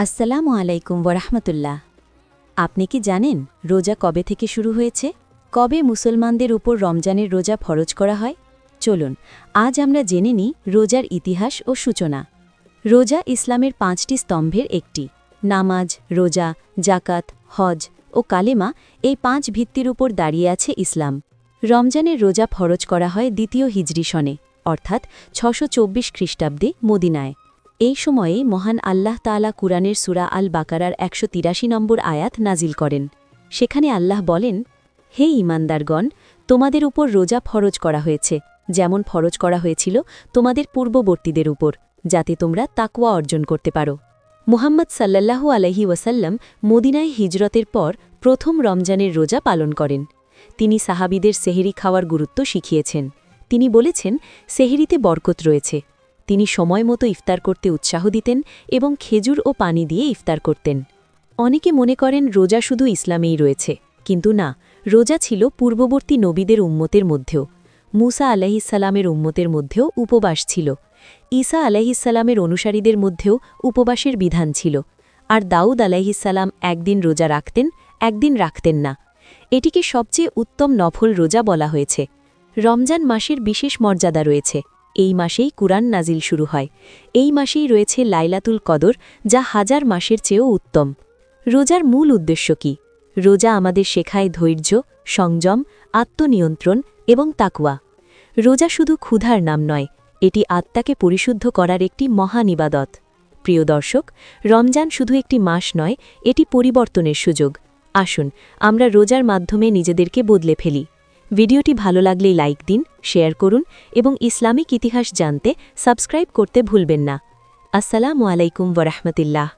আসসালামু আলাইকুম ওরহমতুল্লাহ। আপনি কি জানেন রোজা কবে থেকে শুরু হয়েছে? কবে মুসলমানদের উপর রমজানের রোজা ফরজ করা হয়? চলুন আজ আমরা জেনে নিই রোজার ইতিহাস ও সূচনা। রোজা ইসলামের 5টি স্তম্ভের একটি। নামাজ, রোজা, জাকাত, হজ ও কালেমা এই 5 ভিত্তির উপর দাঁড়িয়ে আছে ইসলাম। রমজানের রোজা ফরজ করা হয় 2য় হিজরি সনে, অর্থাৎ 624 খ্রিস্টাব্দে মদিনায়। এই সময়ে মহান আল্লাহ তাআলা কুরআনের সূরা আল বাকারার 183 নম্বর আয়াত নাজিল করেন। সেখানে আল্লাহ বলেন, হে ঈমানদারগণ, তোমাদের উপর রোজা ফরজ করা হয়েছে, যেমন ফরজ করা হয়েছিল তোমাদের পূর্ববর্তীদের উপর, যাতে তোমরা তাকওয়া অর্জন করতে পারো। মুহাম্মদ সাল্লাল্লাহু আলাইহি ওয়াসাল্লাম মদিনায় হিজরতের পর প্রথম রমজানের রোজা পালন করেন। তিনি সাহাবীদের সেহরি খাওয়ার গুরুত্ব শিখিয়েছেন। তিনি বলেছেন, সেহরিতে বরকত রয়েছে। তিনি সময় মতো ইফতার করতে উৎসাহ দিতেন এবং খেজুর ও পানি দিয়ে ইফতার করতেন। অনেকে মনে করেন রোজা শুধু ইসলামেই রয়েছে, কিন্তু না, রোজা ছিল পূর্ববর্তী নবীদের উম্মতের মধ্যেও। মুসা আলাইহিসসালামের উম্মতের মধ্যেও উপবাস ছিল। ঈসা আলাইহিসসালামের অনুসারীদের মধ্যেও উপবাসের বিধান ছিল। আর দাউদ আলাইহিসসালাম একদিন রোজা রাখতেন, একদিন রাখতেন না। এটিকে সবচেয়ে উত্তম নফল রোজা বলা হয়েছে। রমজান মাসের বিশেষ মর্যাদা রয়েছে। এই মাসেই কুরআন নাজিল শুরু হয়। এই মাসেই রয়েছে লাইলাতুল কদর, যা হাজার মাসের চেয়েও উত্তম। রোজার মূল উদ্দেশ্য কি? রোজা আমাদের শেখায় ধৈর্য, সংযম, আত্মনিয়ন্ত্রণ এবং তাকওয়া। রোজা শুধু ক্ষুধার নাম নয়, এটি আত্মাকে পরিশুদ্ধ করার একটি মহান ইবাদত। প্রিয় দর্শক, রমজান শুধু একটি মাস নয়, এটি পরিবর্তনের সুযোগ। আসুন আমরা রোজার মাধ্যমে নিজেদেরকে বদলে ফেলি। ভিডিওটি ভালো লাগলেই লাইক দিন, শেয়ার করুন এবং ইসলামিক ইতিহাস জানতে সাবস্ক্রাইব করতে ভুলবেন না। আসসালামু আলাইকুম ওয়া রাহমাতুল্লাহ।